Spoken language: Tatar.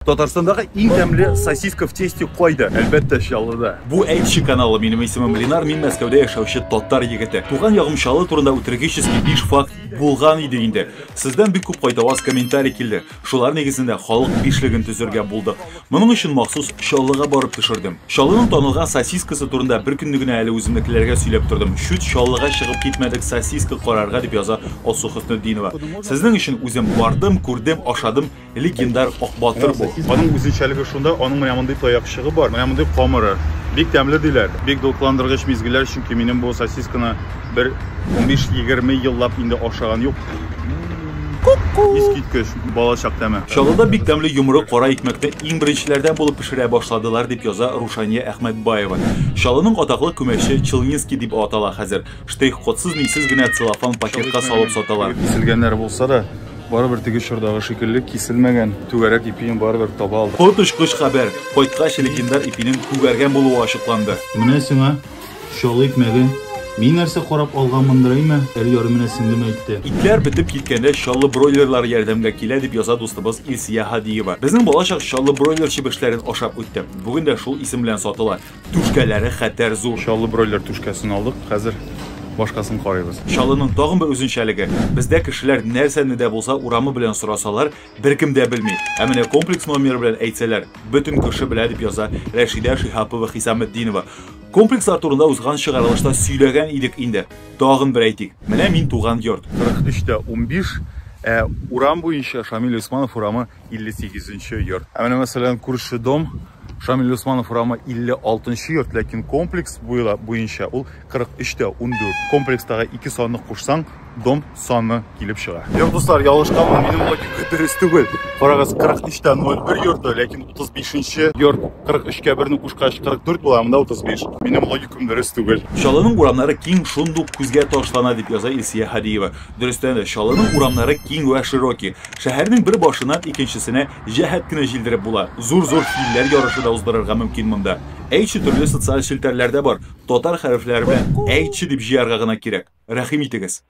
Татарстандағы ең тәмле сосиска в тесте қойды. Әлбәттә Чаллыда. Бу Әйтші каналы. Минем исемем Ленар, мин Мәскәүдә яшәүче татар егете. Туган ягым Чаллы турында үтергечески 5 факт булган иде инде. Сездән бик күп кайтаваз комментарий килде. Шулар нигезендә халык бишлеген төзергә булдык. Моның өчен махсус Чаллыга барып төшердем. Чаллының танылган сосискасы турында бер көнне генә әле үземнекеләргә сөйләп тордым. Шут Чаллыга чыгып китмәдек сосиска карарга дип яза Алсу Хөснетдинова. Сезнең өчен үзем бардым, күрдем, ашадым. Легендар Акбатыр бу. Аның үзенчәлеге шунда, аның менә мондый таякчыгы бар, менә мондый камыры. Бик тәмле диләр. Бик дулкындыргыч мизгелләр, чөнки минем бу сосисканы бер 15-20 еллап инде ашаган юк. Искиткеч балачак тәме. Чаллыда бик тәмле йомры кара икмәкне иң беренчеләрдән булып пешерә башладылар дип яза Рушания Әхмәтбаева. Чаллының атаклы күмәче Челнинский дип атала хәзер. Штрих-кодсыз нисез генә целлофан пакетка салып саталар. Киселгәннәр булса да, барыбер теге чордагы шикелле киселмәгән түгәрәк ипин барыбер таба алды. Котышкыч хәбәр. Кайткач легендар ипинең күгәргән булуы ачыкланды. Менә сиңа Чаллы икмәге. Мин нәрсә карап алганмындыраймы? Әле ярым менә сеңдем әйтте. Итләр битеп киткәндә Чаллы бройлерлар ярдәмгә килә дип яза дустыбыз Илсия Хадиева. Безнең балачак Чаллы бройлер чебешләрен ашап үтте. Бүген дә шул исем белән сатыла. Түшкәләре хәтәр зур. Чаллы бройлер түшкәсен алдык. Хәзер башкасын карыйбыз. Чаллының тагын бер үзенчәлеге. Бездә кешеләр нәрсәне дә булса урамы белән сорасалар, беркем дә белми. Ә менә комплекс номеры белән әйтсәләр, бөтен кеше белә дип яза Рәшидә Шихапова Хисаметдинова. Комплекслар турында узган чыгарылышта сөйләгән идек инде. Тагын бер әйтик. Менә мин туган йорт. 43-15, урам буенча Шамил Усманов урамы 58-нче йорт. Ә менә мәсәлән күрше дом Шамил Усманов урамы 56-нчы йорт, ләкин комплекс буенча ул 43-14. Комплекстагы 2 санны кушсаң, дом саны килеп чыга. Юк, дуслар, ялгышканмын, минем логика дөрес түгел. Карагыз, 43-01 йорты, ләкин 35-нче йорт 43-кә 1-не кушкач 44 була, монда 35. Минем логикам дөрес түгел. Чаллының урамнары киң шундук күзгә ташлана дип яза Илсия Хадиева. Дөрестән дә Чаллының урамнары киң вә широки. Шәһәрнең бер башыннан икенчесенә җәһәт кенә җилдереп була. Зур-зур филләр ярышы да уздырырга мөмкин монда. Әйтче төрле социаль челтәрләрдә бар. Татар хәрефләре белән әйтче дип җыярга гына кирәк. Рәхим итегез.